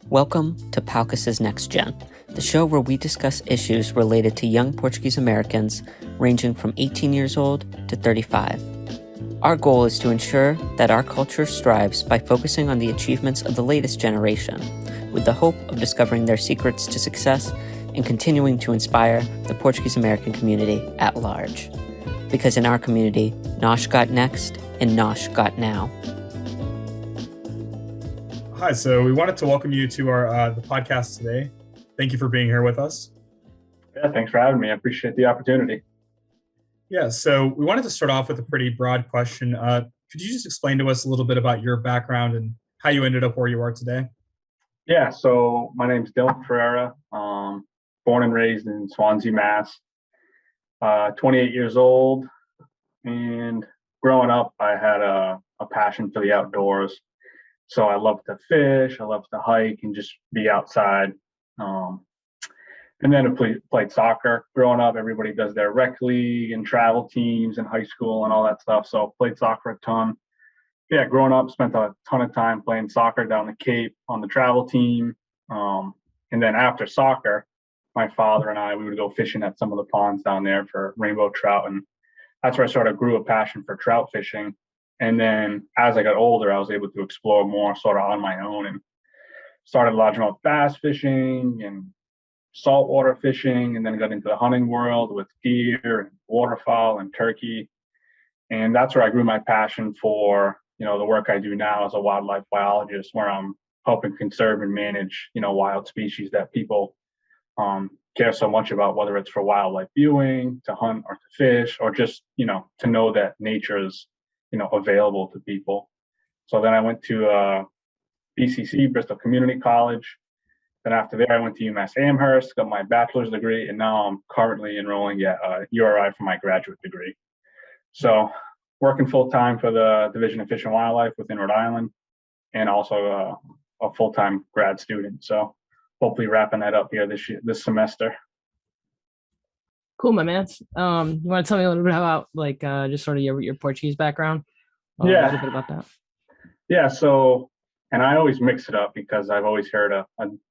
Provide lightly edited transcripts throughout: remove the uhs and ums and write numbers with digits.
Welcome to Paucus's NextGen, the show where we discuss issues related to young Portuguese Americans ranging from 18 years old to 35. Our goal is to ensure that our culture strives by focusing on the achievements of the latest generation, with the hope of discovering their secrets to success and continuing to inspire the Portuguese American community at large. Because in our community, Nosh got next and Nosh got now. Hi, so we wanted to welcome you to our the podcast today. Thank you for being here with us. Yeah, thanks for having me. I appreciate the opportunity. Yeah, so we wanted to start off with a pretty broad question. Could you just explain to us a little bit about your background and how you ended up where you are today? Yeah, so my name's Dylan Ferreira, born and raised in Swansea, Mass. 28 years old, and growing up, I had a passion for the outdoors. So I love to fish, I love to hike, and just be outside. And then I played soccer. Growing up, everybody does their rec league and travel teams in high school and all that stuff. So played soccer a ton. Yeah, growing up, spent a ton of time playing soccer down the Cape on the travel team. And then after soccer, my father and I, we would go fishing at some of the ponds down there for rainbow trout. And that's where I sort of grew a passion for trout fishing. And then as I got older, I was able to explore more sort of on my own and started largemouth bass fishing and saltwater fishing, and then got into the hunting world with deer and waterfowl and turkey. And that's where I grew my passion for, the work I do now as a wildlife biologist, where I'm helping conserve and manage, wild species that people care so much about, whether it's for wildlife viewing, to hunt or to fish, or just, to know that nature is available to people. So then I went to BCC, Bristol Community College. Then after there, I went to UMass Amherst, got my bachelor's degree, and now I'm currently enrolling at URI for my graduate degree. So working full-time for the Division of Fish and Wildlife within Rhode Island, and also a full-time grad student. So hopefully wrapping that up here this semester. Cool, my man. You want to tell me a little bit about just sort of your Portuguese background? Yeah. A little bit about that. Yeah. So, and I always mix it up because I've always heard a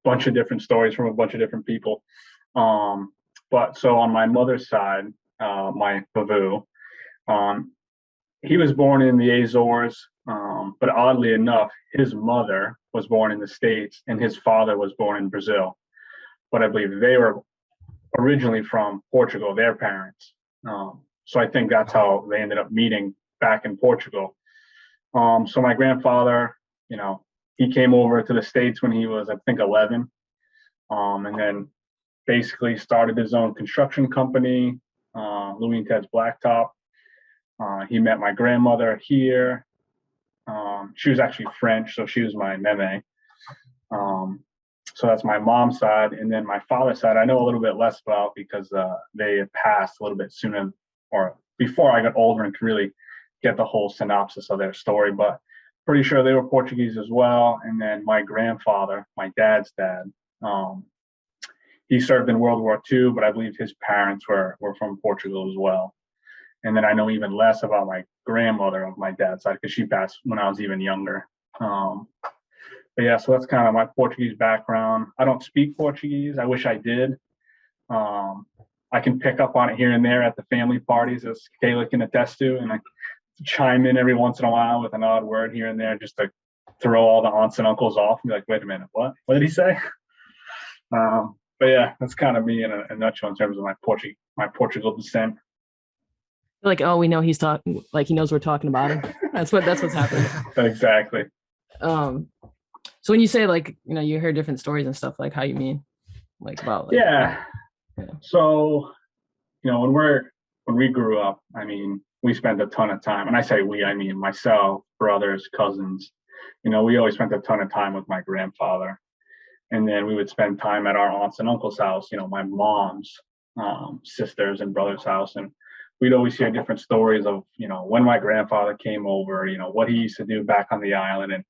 bunch of different stories from a bunch of different people. But so on my mother's side, my Bavu, he was born in the Azores, but oddly enough, his mother was born in the States and his father was born in Brazil. But I believe they were originally from Portugal, their parents. So I think that's how they ended up meeting back in Portugal. So my grandfather, he came over to the States when he was, I think, 11, and then basically started his own construction company, Louis and Ted's Blacktop. He met my grandmother here. She was actually French, so she was my meme. So that's my mom's side. And then my father's side, I know a little bit less about because they had passed a little bit sooner or before I got older and could really get the whole synopsis of their story. But pretty sure they were Portuguese as well. And then my grandfather, my dad's dad, he served in World War II, but I believe his parents were from Portugal as well. And then I know even less about my grandmother of my dad's side because she passed when I was even younger. But yeah, so that's kind of my Portuguese background. I don't speak Portuguese. I wish I did. I can pick up on it here and there at the family parties, as Kayla can attest to, and I chime in every once in a while with an odd word here and there just to throw all the aunts and uncles off and be like, wait a minute, what did he say? But yeah, that's kind of me in a nutshell in terms of my Portugal descent. Like, oh, we know he's talking, like he knows we're talking about him. That's what's happening. Exactly. So when you say you hear different stories and stuff, like how you mean, yeah. So, when we grew up, I mean, we spent a ton of time, and I say we, I mean myself, brothers, cousins, we always spent a ton of time with my grandfather. And then we would spend time at our aunts and uncles' house, my mom's sisters and brother's house. And we'd always hear different stories of, when my grandfather came over, what he used to do back on the island. And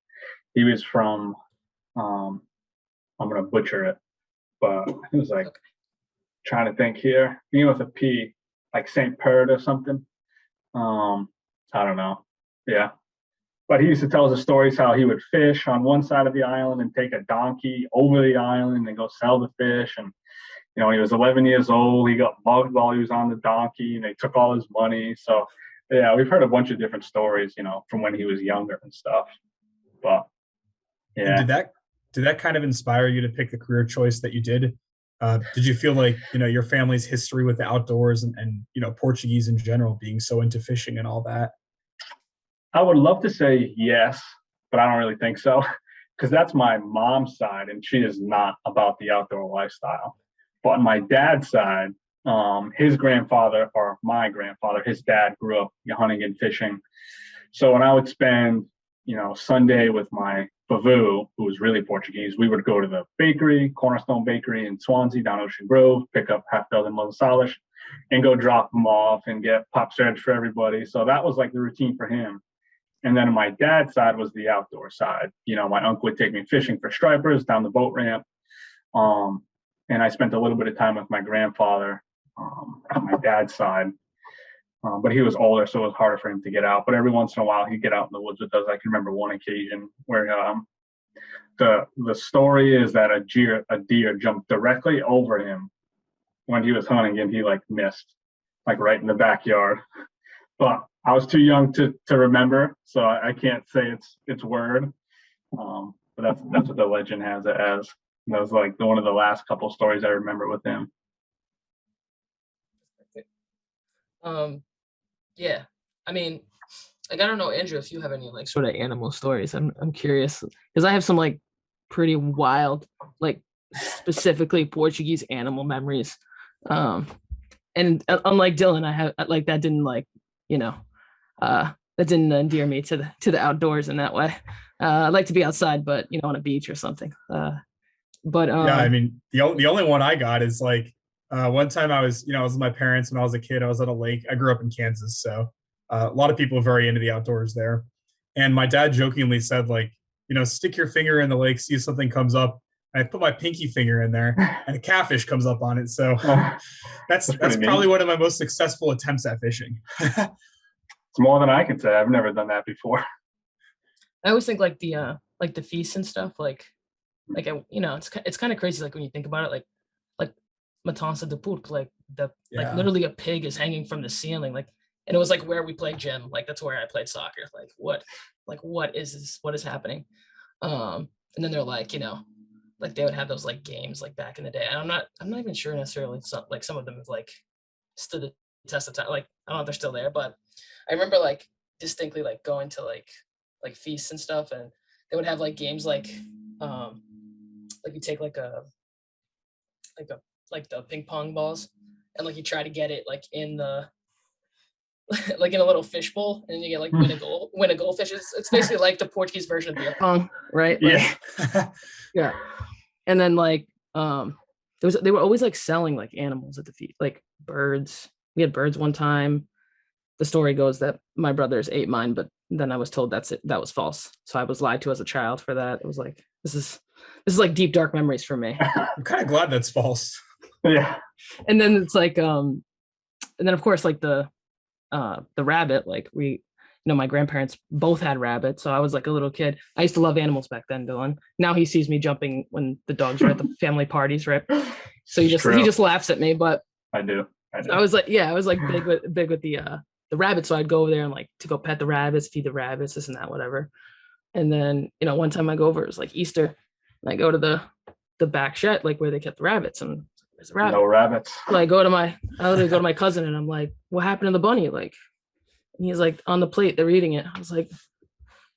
he was from, I'm going to butcher it, but it was trying to think here, with a P, like St. Perd or something. I don't know. Yeah. But he used to tell us the stories how he would fish on one side of the island and take a donkey over the island and go sell the fish. And, when he was 11 years old, he got mugged while he was on the donkey and they took all his money. So, yeah, we've heard a bunch of different stories, from when he was younger and stuff. But, yeah. And did that kind of inspire you to pick the career choice that you did? Did you feel like, your family's history with the outdoors and Portuguese in general being so into fishing and all that? I would love to say yes, but I don't really think so, because that's my mom's side and she is not about the outdoor lifestyle. But on my dad's side, his grandfather, or my grandfather, his dad grew up hunting and fishing. So when I would spend, Sunday with my Bavu, who was really Portuguese, we would go to the bakery, Cornerstone Bakery in Swansea, down Ocean Grove, pick up half-filled and Mozzasalas, and go drop them off and get pop serge for everybody. So that was like the routine for him. And then on my dad's side was the outdoor side. My uncle would take me fishing for stripers down the boat ramp. And I spent a little bit of time with my grandfather on my dad's side. But he was older, so it was harder for him to get out. But every once in a while, he'd get out in the woods with us. I can remember one occasion where the story is that a deer jumped directly over him when he was hunting, and he missed, right in the backyard. But I was too young to remember, so I can't say it's word. But that's what the legend has it as. And that was one of the last couple stories I remember with him. Yeah, I mean, I don't know, Andrew, if you have any sort of animal stories. I'm curious because I have some pretty wild, specifically Portuguese animal memories. And unlike Dylan, I have that didn't that didn't endear me to the outdoors in that way. I like to be outside, but on a beach or something. But yeah, I mean, the only one I got is one time I was with my parents when I was a kid. I was at a lake. I grew up in Kansas, so a lot of people are very into the outdoors there. And my dad jokingly said, stick your finger in the lake, see if something comes up. And I put my pinky finger in there, and a catfish comes up on it. So that's probably one of my most successful attempts at fishing. It's more than I can say. I've never done that before. I always think the feasts and stuff, it's kind of crazy when you think about it, like matança de porco, literally a pig is hanging from the ceiling, and it was where we played gym, that's where I played soccer. What is this? What is happening? And then they're they would have those games back in the day. And I'm not even sure necessarily some of them have stood the test of time. I don't know if they're still there, but I remember distinctly going to feasts and stuff, and they would have games you take the ping pong balls, and you try to get it in the in a little fish bowl, and then you get win a goldfish. It's basically the Portuguese version of beer pong, right? Yeah. Yeah. And then they were always selling animals at the feast, birds. We had birds one time. The story goes that my brothers ate mine, but then I was told that was false. So I was lied to as a child for that. It was this is deep dark memories for me. I'm kind of glad that's false. Yeah. And then it's and then of course the rabbit, my grandparents both had rabbits, so I was a little kid. I used to love animals back then, Dylan. Now he sees me jumping when the dogs are at the family parties, right? So he just laughs at me, but I do. I was big with the rabbits, so I'd go over there and to go pet the rabbits, feed the rabbits, this and that, whatever. And then one time I go over, it was Easter, and I go to the back shed, where they kept the rabbits, and there's a rabbit. No rabbits. So I go to my cousin, and I'm like, what happened to the bunny? And he's on the plate, they're eating it. I was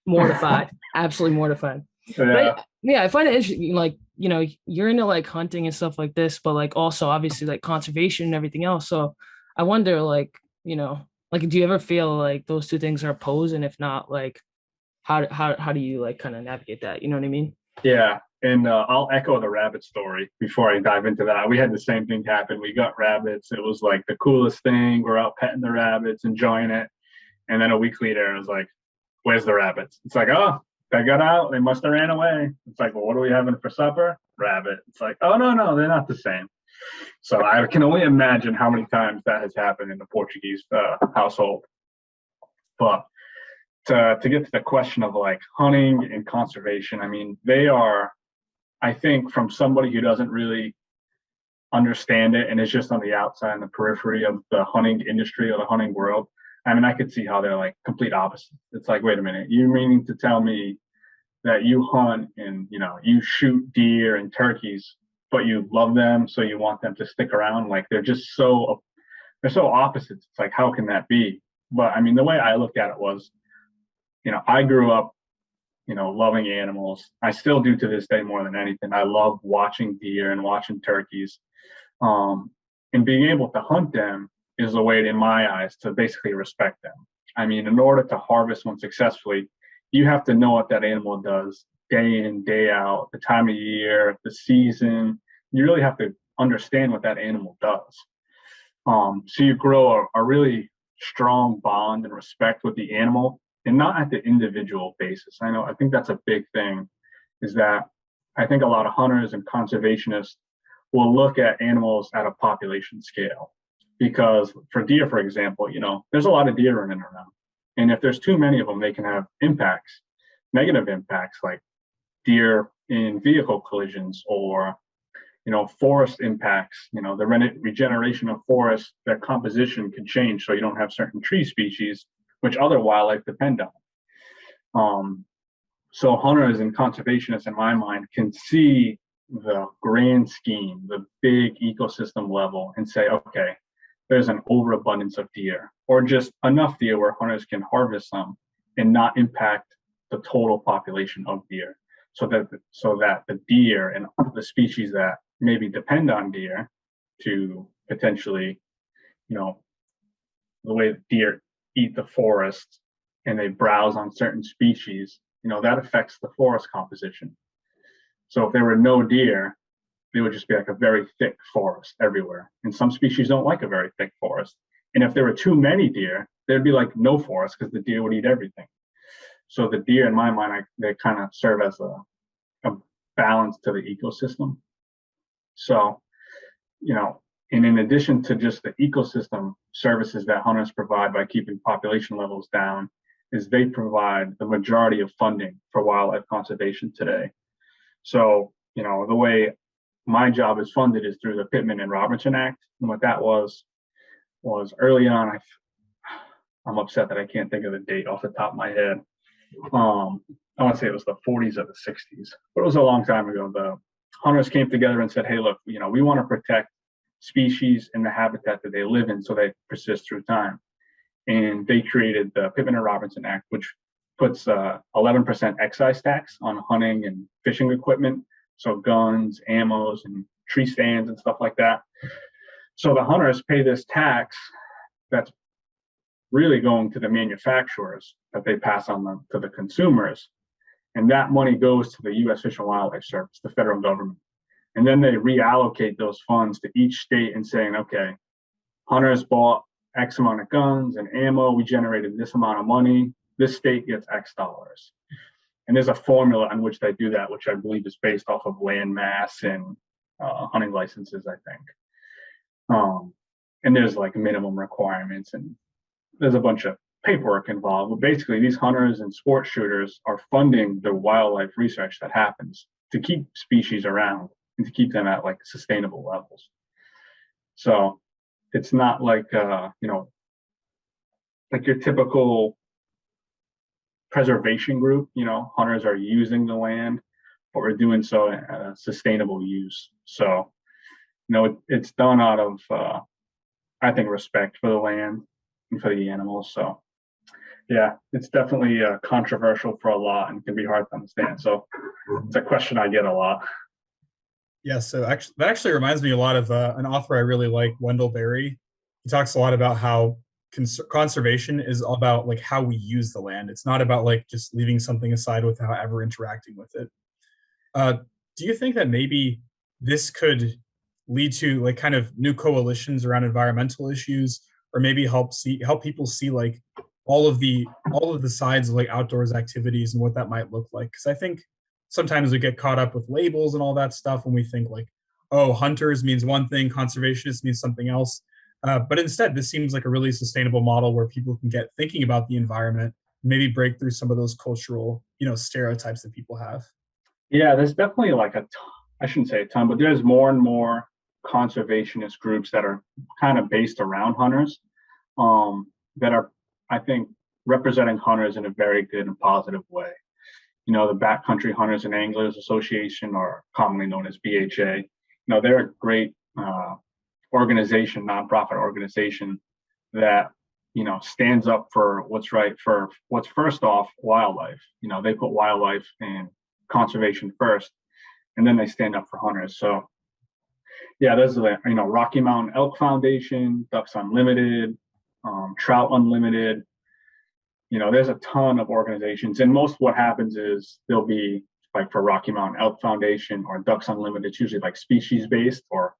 mortified, absolutely mortified. Yeah. But I find it interesting, you're into hunting and stuff like this, but also obviously conservation and everything else. So I wonder, do you ever feel those two things are opposed? And if not, how do you kind of navigate that? You know what I mean? Yeah. And I'll echo the rabbit story before I dive into that. We had the same thing happen. We got rabbits. It was the coolest thing. We're out petting the rabbits, enjoying it. And then a week later, I was where's the rabbits? It's oh, they got out. They must have ran away. It's well, what are we having for supper? Rabbit. It's oh, no, they're not the same. So I can only imagine how many times that has happened in the Portuguese household. But to get to the question of like hunting and conservation, I mean, they are, I think, from somebody who doesn't really understand it and is just on the outside and the periphery of the hunting industry or the hunting world, I mean, I could see how they're like complete opposites. It's like, wait a minute, you meaning to tell me that you hunt and, you know, you shoot deer and turkeys, but you love them, so you want them to stick around? Like, they're so opposites. It's like, how can that be? But I mean, the way I looked at it was, you know, I grew up, you know, loving animals. I still do to this day more than anything. I love watching deer and watching turkeys. And being able to hunt them is a way, in my eyes, to basically respect them. I mean, in order to harvest one successfully, you have to know what that animal does day in, day out, the time of year, the season. You really have to understand what that animal does. So you grow a really strong bond and respect with the animal, and not at the individual basis. I think that's a big thing, is that I think a lot of hunters and conservationists will look at animals at a population scale. Because for deer, for example, you know, there's a lot of deer running around. And if there's too many of them, they can have impacts, negative impacts, like deer in vehicle collisions, or, you know, forest impacts. You know, the regeneration of forests, their composition can change, so you don't have certain tree species which other wildlife depend on. So hunters and conservationists, in my mind, can see the grand scheme, the big ecosystem level, and say, okay, there's an overabundance of deer, or just enough deer where hunters can harvest them and not impact the total population of deer, so that the deer and the species that maybe depend on deer to potentially, you know, the way deer eat the forest and they browse on certain species, you know, that affects the forest composition. So if there were no deer, it would just be like a very thick forest everywhere. And some species don't like a very thick forest. And if there were too many deer, there'd be like no forest, because the deer would eat everything. So the deer, in my mind, they kind of serve as a balance to the ecosystem. So, you know, and in addition to just the ecosystem services that hunters provide by keeping population levels down, is they provide the majority of funding for wildlife conservation today. So, you know, the way my job is funded is through the Pittman and Robertson Act. And what that was early on, I'm upset that I can't think of the date off the top of my head. I want to say it was the 40s or the 60s, but it was a long time ago. The hunters came together and said, hey, look, you know, we want to protect species in the habitat that they live in so they persist through time. And they created the Pittman and Robertson Act, which puts 11% excise tax on hunting and fishing equipment, so guns, ammos, and tree stands and stuff like that. So the hunters pay this tax that's really going to the manufacturers, that they pass on to the consumers. And that money goes to the U.S. Fish and Wildlife Service, the federal government. And then they reallocate those funds to each state and saying, okay, hunters bought X amount of guns and ammo, we generated this amount of money, this state gets X dollars. And there's a formula in which they do that, which I believe is based off of land mass and hunting licenses, I think. And there's like minimum requirements, and there's a bunch of paperwork involved. But basically, these hunters and sport shooters are funding the wildlife research that happens to keep species around and to keep them at like sustainable levels. So it's not like, you know, like your typical preservation group. You know, hunters are using the land, but we're doing so at a sustainable use. So, you know, it's done out of, I think, respect for the land and for the animals. So, yeah, it's definitely controversial for a lot and can be hard to understand. So it's a question I get a lot. Yeah, so that actually reminds me a lot of an author I really like, Wendell Berry. He talks a lot about how conservation is all about like how we use the land. It's not about like just leaving something aside without ever interacting with it. Do you think that maybe this could lead to like kind of new coalitions around environmental issues, or maybe help people see like all of the sides of like outdoors activities and what that might look like? Because I think sometimes we get caught up with labels and all that stuff when we think like, oh, hunters means one thing, conservationists means something else. But instead, this seems like a really sustainable model where people can get thinking about the environment maybe break through some of those cultural, stereotypes that people have? Yeah, there's definitely like I shouldn't say a ton, but there's more and more conservationist groups that are kind of based around hunters, that are, I think, representing hunters in a very good and positive way. The Backcountry Hunters and Anglers Association, or commonly known as BHA, they're a great organization, nonprofit organization that stands up for what's right, for what's first off wildlife. They put wildlife and conservation first, and then they stand up for hunters. So yeah, there's the Rocky Mountain Elk Foundation, Ducks Unlimited, Trout Unlimited. There's a ton of organizations, and most what happens is there'll be, like, for Rocky Mountain Elk Foundation or Ducks Unlimited, it's usually like species based, or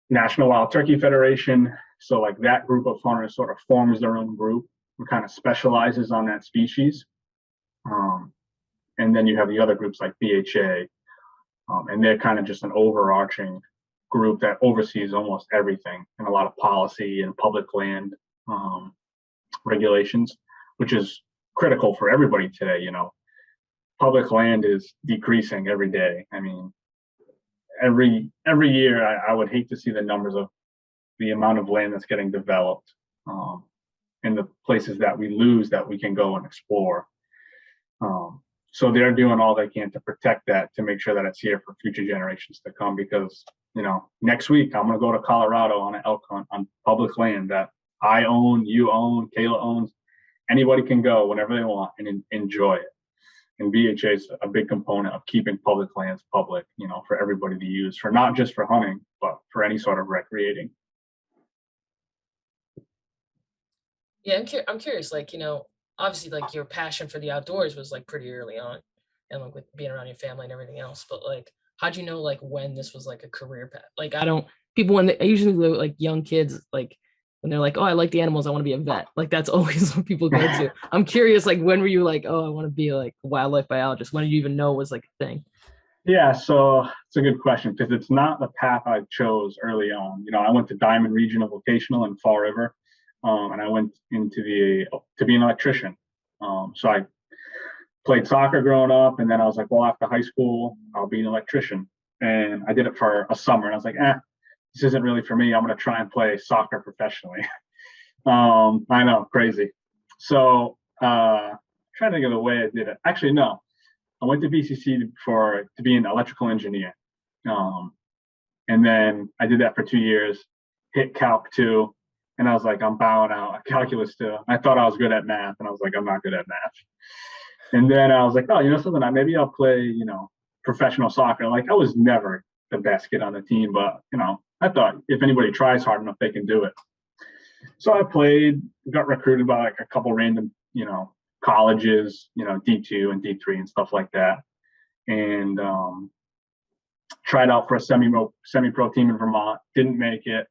National Wild Turkey Federation. So like that group of hunters sort of forms their own group and kind of specializes on that species. And then you have the other groups like BHA, and they're kind of just an overarching group that oversees almost everything, and a lot of policy and public land regulations, which is critical for everybody today. Public land is decreasing every day. I mean, every year, I would hate to see the numbers of the amount of land that's getting developed, and the places that we lose that we can go and explore. So they're doing all they can to protect that, to make sure that it's here for future generations to come. Because next week I'm going to go to Colorado on an elk hunt on public land that I own, you own, Kayla owns. Anybody can go whenever they want and enjoy it. And BHA is a big component of keeping public lands public, for everybody to use, for not just for hunting, but for any sort of recreating. Yeah, I'm curious, like, obviously, like, your passion for the outdoors was like pretty early on, and like with being around your family and everything else. But like, how'd you know like when this was like a career path? Like, I don't people when I usually like young kids, like when they're like, oh, I like the animals, I want to be a vet. Like that's always what people go to. I'm curious, like, when were you like, oh, I want to be like a wildlife biologist? When did you even know it was like a thing? Yeah, so it's a good question, because it's not the path I chose early on. I went to Diamond Regional Vocational in Fall River, and I went to be an electrician. So I played soccer growing up, and then I was like, well, after high school, I'll be an electrician. And I did it for a summer, and I was like, this isn't really for me. I'm going to try and play soccer professionally. I know, crazy. So trying to think of the way I did it. Actually, no. I went to BCC to be an electrical engineer. And then I did that for 2 years, hit Calc 2, and I was like, I'm bowing out. Calculus 2. I thought I was good at math, and I was like, I'm not good at math. And then I was like, oh, something, maybe I'll play, professional soccer. Like, I was never the best kid on the team, but, I thought if anybody tries hard enough, they can do it. So I played, got recruited by like a couple random, colleges, D2 and D3 and stuff like that. And tried out for a semi-pro team in Vermont, didn't make it.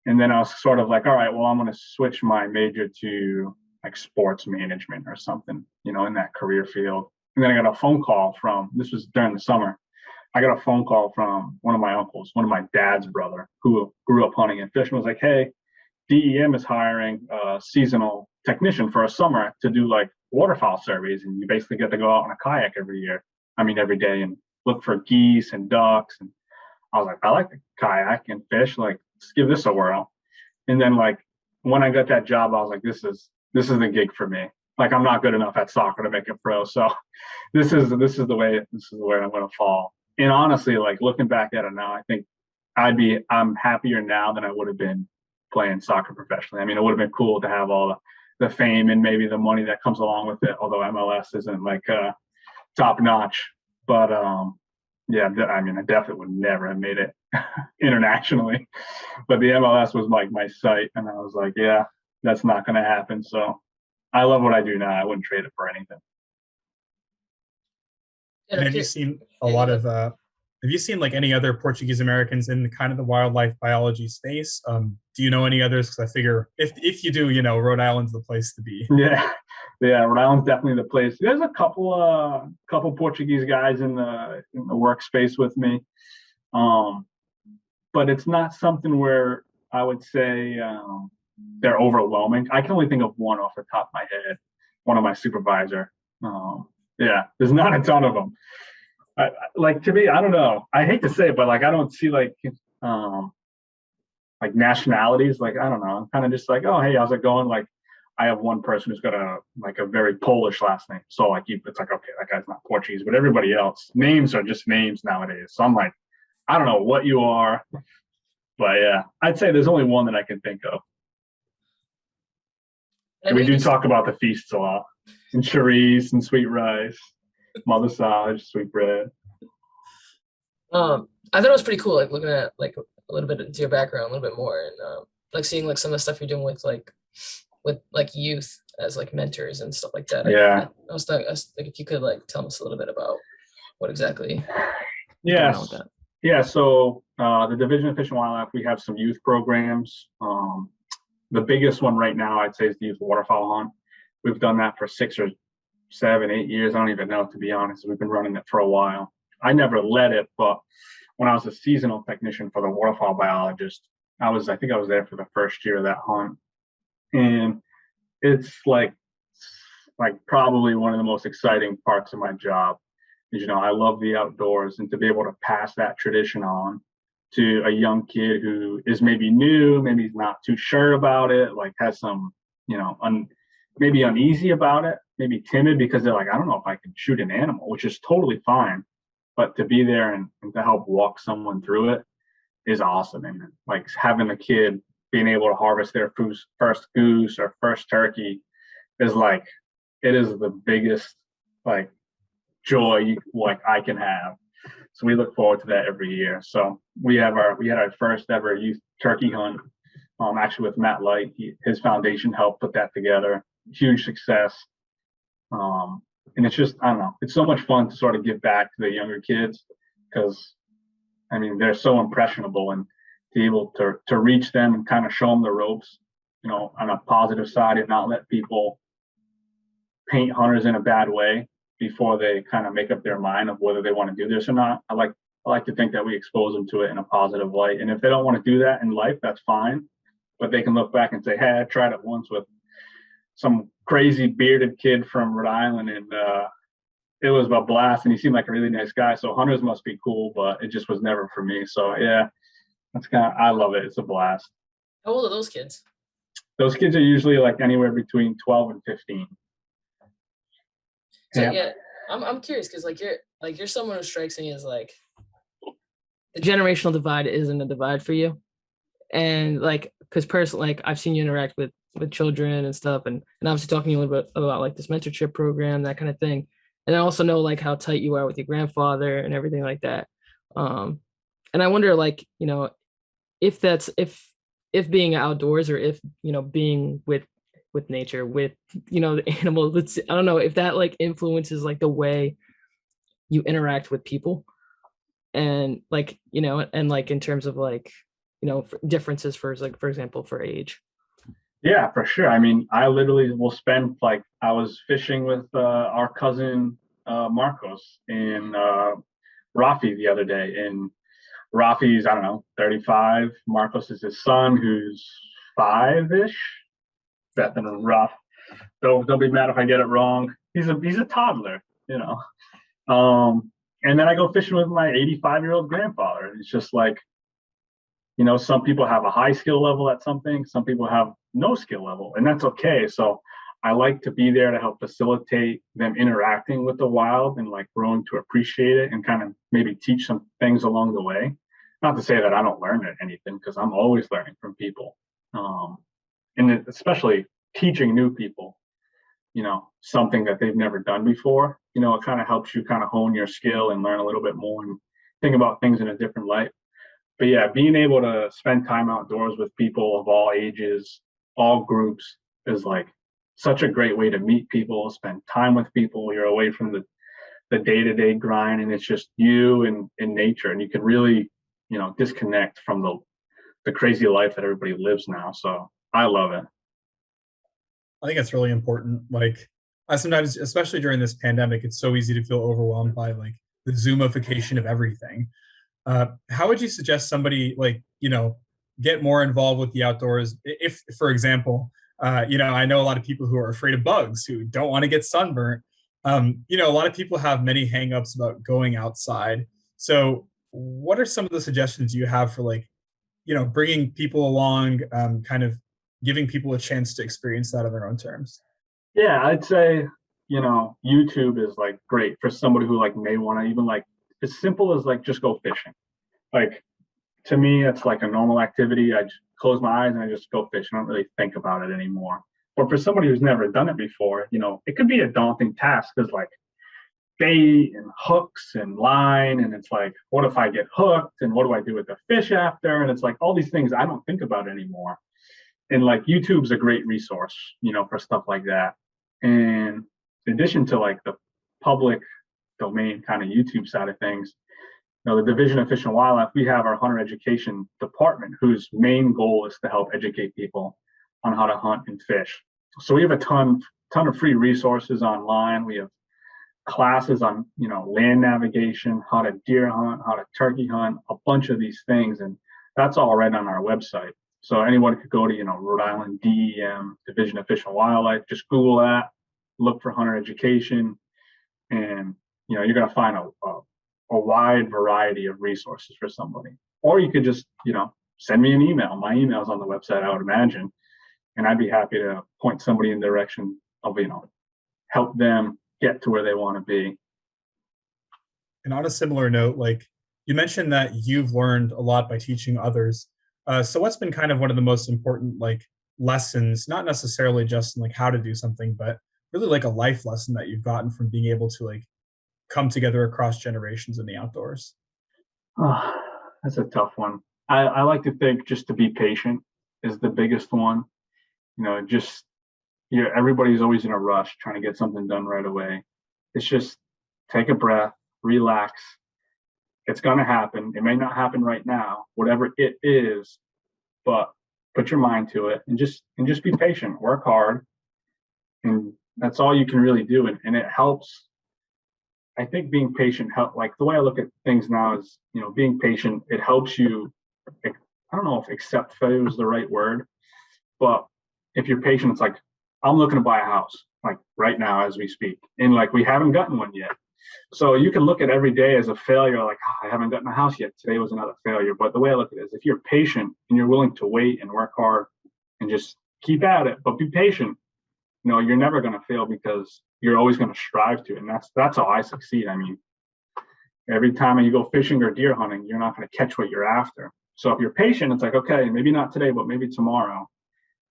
And then I was sort of like, all right, well, I'm going to switch my major to like sports management or something, in that career field. And then I got a phone call this was during the summer. I got a phone call from one of my uncles, one of my dad's brother, who grew up hunting and fishing, was like, hey, DEM is hiring a seasonal technician for a summer to do like waterfowl surveys. And you basically get to go out on a kayak every day, and look for geese and ducks. And I was like, I like to kayak and fish, like, let's give this a whirl. And then like, when I got that job, I was like, this is the gig for me. Like, I'm not good enough at soccer to make it pro. So this is the way I'm going to fall. And honestly, like, looking back at it now, I think I'm happier now than I would have been playing soccer professionally. I mean, it would have been cool to have all the fame and maybe the money that comes along with it, although MLS isn't like top notch. But yeah, I mean, I definitely would never have made it internationally. But the MLS was like my site, and I was like, yeah, that's not going to happen. So I love what I do now. I wouldn't trade it for anything. And have you seen like any other Portuguese Americans in kind of the wildlife biology space? Do you know any others? Because I figure if you do, Rhode Island's the place to be. Yeah, Rhode Island's definitely the place. There's a couple Portuguese guys in the workspace with me, but it's not something where I would say they're overwhelming. I can only think of one off the top of my head, one of my supervisor. Yeah, there's not a ton of them. Like, to me, I don't know. I hate to say it, but like I don't see like nationalities. Like, I don't know. I'm kind of just like, oh, hey, how's it going? Like, I have one person who's got a very Polish last name. So like it's like, okay, that guy's not Portuguese, but everybody else, names are just names nowadays. So I'm like, I don't know what you are, but yeah, I'd say there's only one that I can think of. And we do talk about the feasts a lot, and cherries and sweet rice, mother salad, sweet bread. I thought it was pretty cool, like looking at like a little bit into your background, a little bit more, and like seeing like some of the stuff you're doing with youth as like mentors and stuff like that. Yeah. I was like, if you could like tell us a little bit about what exactly. Yes. Yeah. So the Division of Fish and Wildlife, we have some youth programs. The biggest one right now, I'd say, is the youth waterfowl hunt. We've done that for 6 or 7, 8 years. I don't even know, to be honest. We've been running it for a while. I never led it, but when I was a seasonal technician for the waterfowl biologist, I think I was there for the first year of that hunt. And it's like probably one of the most exciting parts of my job is, I love the outdoors, and to be able to pass that tradition on to a young kid who is maybe new, maybe he's not too sure about it, like has some, maybe uneasy about it, maybe timid because they're like, I don't know if I can shoot an animal, which is totally fine. But to be there and to help walk someone through it is awesome. And like having a kid being able to harvest their first goose or first turkey is like, it is the biggest like joy I can have. So we look forward to that every year. So we had our first ever youth turkey hunt, actually with Matt Light. His foundation helped put that together. Huge success. And it's just, I don't know, it's so much fun to sort of give back to the younger kids because, I mean, they're so impressionable, and to be able to reach them and kind of show them the ropes, on a positive side, and not let people paint hunters in a bad way before they kind of make up their mind of whether they want to do this or not. I like to think that we expose them to it in a positive light. And if they don't want to do that in life, that's fine. But they can look back and say, hey, I tried it once with some crazy bearded kid from Rhode Island, and it was a blast, and he seemed like a really nice guy. So hunters must be cool, but it just was never for me. So yeah, I love it. It's a blast. How old are those kids? Those kids are usually like anywhere between 12 and 15. So yeah, I'm curious because you're someone who strikes me as like the generational divide isn't a divide for you, and like because personally, like I've seen you interact with children and stuff, and obviously talking a little bit about like this mentorship program, that kind of thing, and I also know like how tight you are with your grandfather and everything like that. And I wonder like if that's if being outdoors, or if being with nature, with the animals, I don't know if that like influences like the way you interact with people, and like and like in terms of like differences for example for age. Yeah, for sure. I mean, I literally will spend like, I was fishing with our cousin Marcos in Rafi the other day, and Rafi's, I don't know, 35. Marcos is his son, who's 5-ish. Beth and Raf. Don't be mad if I get it wrong. He's a toddler, And then I go fishing with my 85-year-old grandfather. It's just like, some people have a high skill level at something, some people have no skill level, and that's okay. So I like to be there to help facilitate them interacting with the wild and like growing to appreciate it, and kind of maybe teach some things along the way. Not to say that I don't learn anything, because I'm always learning from people. And especially teaching new people, something that they've never done before, it kind of helps you kind of hone your skill and learn a little bit more and think about things in a different light. But yeah, being able to spend time outdoors with people of all ages, all groups, is like such a great way to meet people, spend time with people. You're away from the day-to-day grind, and it's just you and nature, and you can really, disconnect from the crazy life that everybody lives now. So I love it. I think it's really important. Like, I sometimes, especially during this pandemic, it's so easy to feel overwhelmed by like the Zoomification of everything. How would you suggest somebody like, get more involved with the outdoors? If, for example, I know a lot of people who are afraid of bugs, who don't want to get sunburnt. A lot of people have many hangups about going outside. So what are some of the suggestions you have for bringing people along, kind of giving people a chance to experience that on their own terms? Yeah, I'd say, YouTube is like great for somebody who like may want to even like as simple as like just go fishing. Like to me, it's like a normal activity. I just close my eyes and I just go fishing. I don't really think about it anymore. But for somebody who's never done it before, it could be a daunting task because like bait and hooks and line, and it's like, what if I get hooked and what do I do with the fish after? And it's like all these things I don't think about anymore. And like YouTube's a great resource, for stuff like that. And in addition to like the public domain kind of YouTube side of things, the Division of Fish and Wildlife, we have our hunter education department whose main goal is to help educate people on how to hunt and fish. So we have a ton of free resources online. We have classes on, land navigation, how to deer hunt, how to turkey hunt, a bunch of these things. And that's all right on our website. So anyone could go to, Rhode Island DEM, Division of Fish and Wildlife, just Google that, look for hunter education, and, you're going to find a wide variety of resources for somebody. Or you could just, send me an email. My email's on the website, I would imagine, and I'd be happy to point somebody in the direction of, help them get to where they want to be. And on a similar note, like you mentioned that you've learned a lot by teaching others. So what's been kind of one of the most important lessons, not necessarily just in how to do something, but really like a life lesson that you've gotten from being able to come together across generations in the outdoors? Oh, that's a tough one. I like to think just to be patient is the biggest one. Everybody's always in a rush trying to get something done right away. It's just take a breath, relax. It's going to happen. It may not happen right now, whatever it is, but put your mind to it and just be patient, work hard. And that's all you can really do. And it helps. I think being patient like the way I look at things now is, being patient, it helps you. I don't know if accept failure is the right word, but if you're patient, it's like, I'm looking to buy a house, like right now as we speak. And we haven't gotten one yet. So you can look at every day as a failure, like, I haven't gotten a house yet. Today was another failure. But the way I look at it is if you're patient and you're willing to wait and work hard and just keep at it, but be patient, you're never going to fail because you're always going to strive to. And that's how I succeed. I mean, every time you go fishing or deer hunting, you're not going to catch what you're after. So if you're patient, it's like, okay, maybe not today, but maybe tomorrow.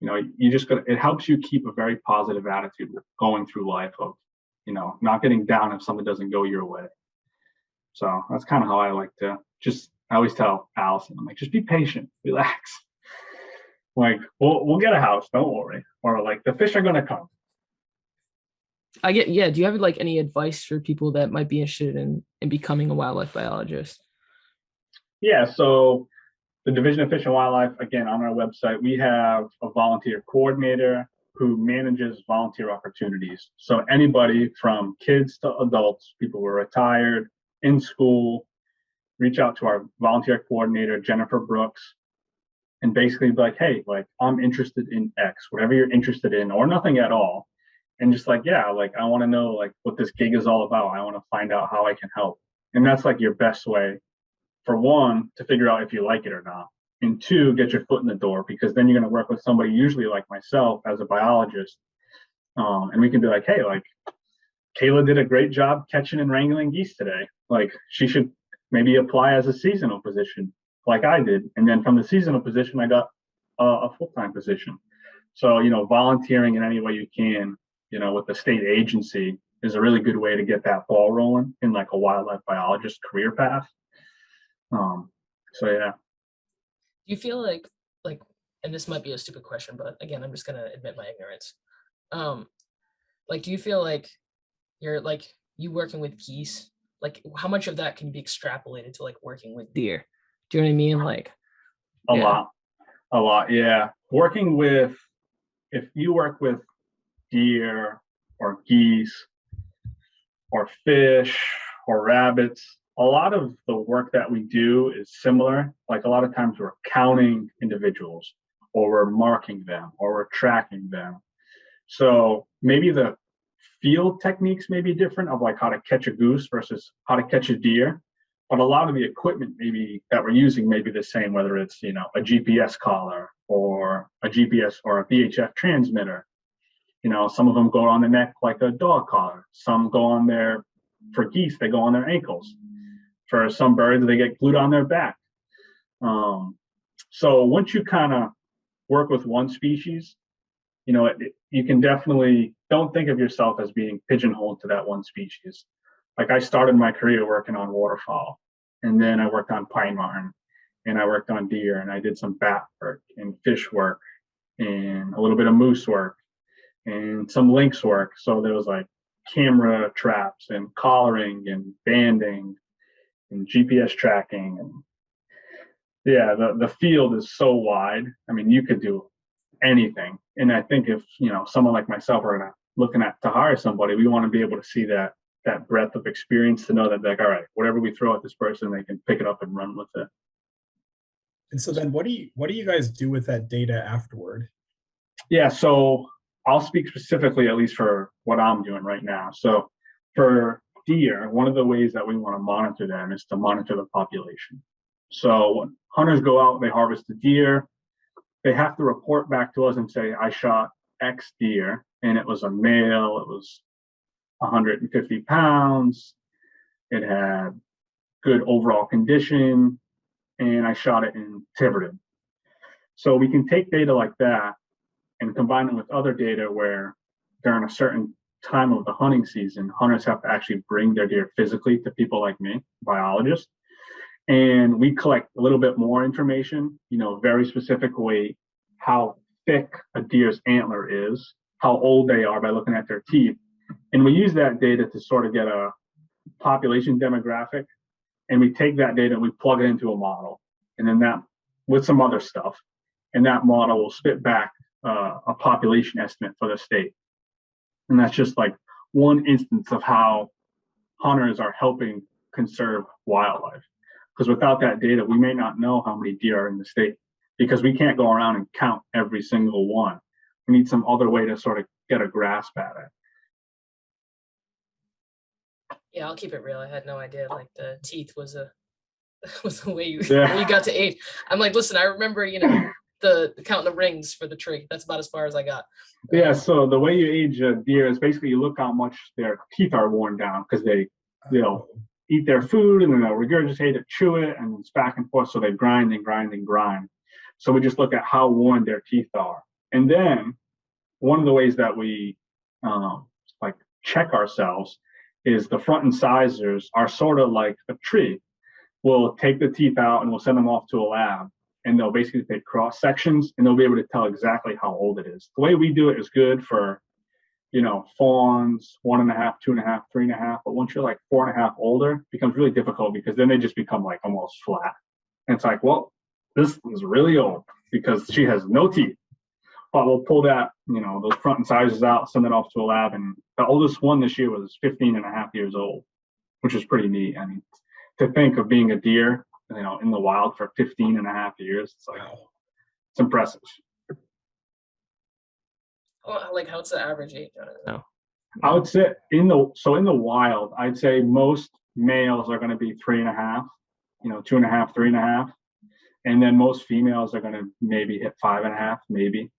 It helps you keep a very positive attitude going through life of, not getting down if something doesn't go your way. So that's kind of how I like to I always tell Allison, I'm like, just be patient, relax. We'll get a house, don't worry. Or the fish are going to come. Do you have any advice for people that might be interested in becoming a wildlife biologist? Yeah, so the Division of Fish and Wildlife, again, on our website, we have a volunteer coordinator who manages volunteer opportunities. So anybody from kids to adults, people who are retired, in school, reach out to our volunteer coordinator, Jennifer Brooks, and basically be like, hey, I'm interested in X, whatever you're interested in, or nothing at all. And just I want to know what this gig is all about. I want to find out how I can help. And that's your best way, for one, to figure out if you like it or not. And two, get your foot in the door, because then you're going to work with somebody usually like myself as a biologist. And we can be like, hey, Kayla did a great job catching and wrangling geese today. She should maybe apply as a seasonal position like I did. And then from the seasonal position, I got a full-time position. So, volunteering in any way you can, with the state agency is a really good way to get that ball rolling in a wildlife biologist career path. So yeah. Do you feel like, and this might be a stupid question, but again, I'm just gonna admit my ignorance. Do you feel like you're you working with geese? How much of that can be extrapolated to working with deer? Do you know what I mean? A lot, yeah. If you work with deer or geese or fish or rabbits, a lot of the work that we do is similar. A lot of times we're counting individuals or we're marking them, or we're tracking them. So maybe the field techniques may be different of like how to catch a goose versus how to catch a deer, but a lot of the equipment maybe that we're using may be the same, whether it's, you know, a GPS collar or a GPS or a VHF transmitter. You know, some of them go on the neck like a dog collar. Some go on their, for geese, they go on their ankles. For some birds, they get glued on their back. So once you kind of work with one species, you know, you can definitely, don't think of yourself as being pigeonholed to that one species. Like I started my career working on waterfowl, and then I worked on pine marten, and I worked on deer, and I did some bat work and fish work and a little bit of moose work and some lynx work. So there was like camera traps and collaring and banding and GPS tracking. And yeah, the field is so wide. I mean, you could do anything. And I think if, you know, someone like myself are looking at to hire somebody, we want to be able to see that breadth of experience, to know that, like, all right, whatever we throw at this person, they can pick it up and run with it. And so then what do you guys do with that data afterward? Yeah, so I'll speak specifically, at least for what I'm doing right now. So for deer, one of the ways that we want to monitor them is to monitor the population. So when hunters go out, they harvest the deer, they have to report back to us and say, I shot X deer, and it was a male, it was 150 pounds, it had good overall condition, and I shot it in Tiverton. So we can take data like that and combine it with other data where during a certain time of the hunting season, hunters have to actually bring their deer physically to people like me, biologists, and we collect a little bit more information, you know, very specific weight, how thick a deer's antler is, how old they are by looking at their teeth. And we use that data to sort of get a population demographic, and we take that data and we plug it into a model, and then that with some other stuff, and that model will spit back a population estimate for the state. And that's just like one instance of how hunters are helping conserve wildlife. Because without that data, we may not know how many deer are in the state, because we can't go around and count every single one. We need some other way to sort of get a grasp at it. Yeah, I'll keep it real. I had no idea like the teeth was a way you Yeah. you got to age. I'm like, listen, I remember, you know, the counting the rings for the tree. That's about as far as I got. Yeah, so the way you age a deer is basically you look how much their teeth are worn down, because they'll eat their food and then they'll regurgitate it, chew it, and it's back and forth. So they grind and grind and grind. So we just look at how worn their teeth are. And then one of the ways that we like check ourselves is the front incisors are sort of like a tree. We'll take the teeth out and we'll send them off to a lab, and they'll basically take cross sections, and they'll be able to tell exactly how old it is. The way we do it is good for, you know, fawns, 1.5, 2.5, 3.5. But once you're like 4.5 older, it becomes really difficult, because then they just become like almost flat. And it's like, well, this is really old because she has no teeth. But we'll pull that, you know, those front incisors out, send it off to a lab. And the oldest one this year was 15.5 years old, which is pretty neat. I mean, to think of being a deer, you know, in the wild for 15.5 years, it's like, wow. It's impressive. Well, like, what's the average age? I don't know. I would say in the wild, I'd say most males are going to be 3.5, you know, 2.5, 3.5, and then most females are going to maybe hit 5.5, maybe.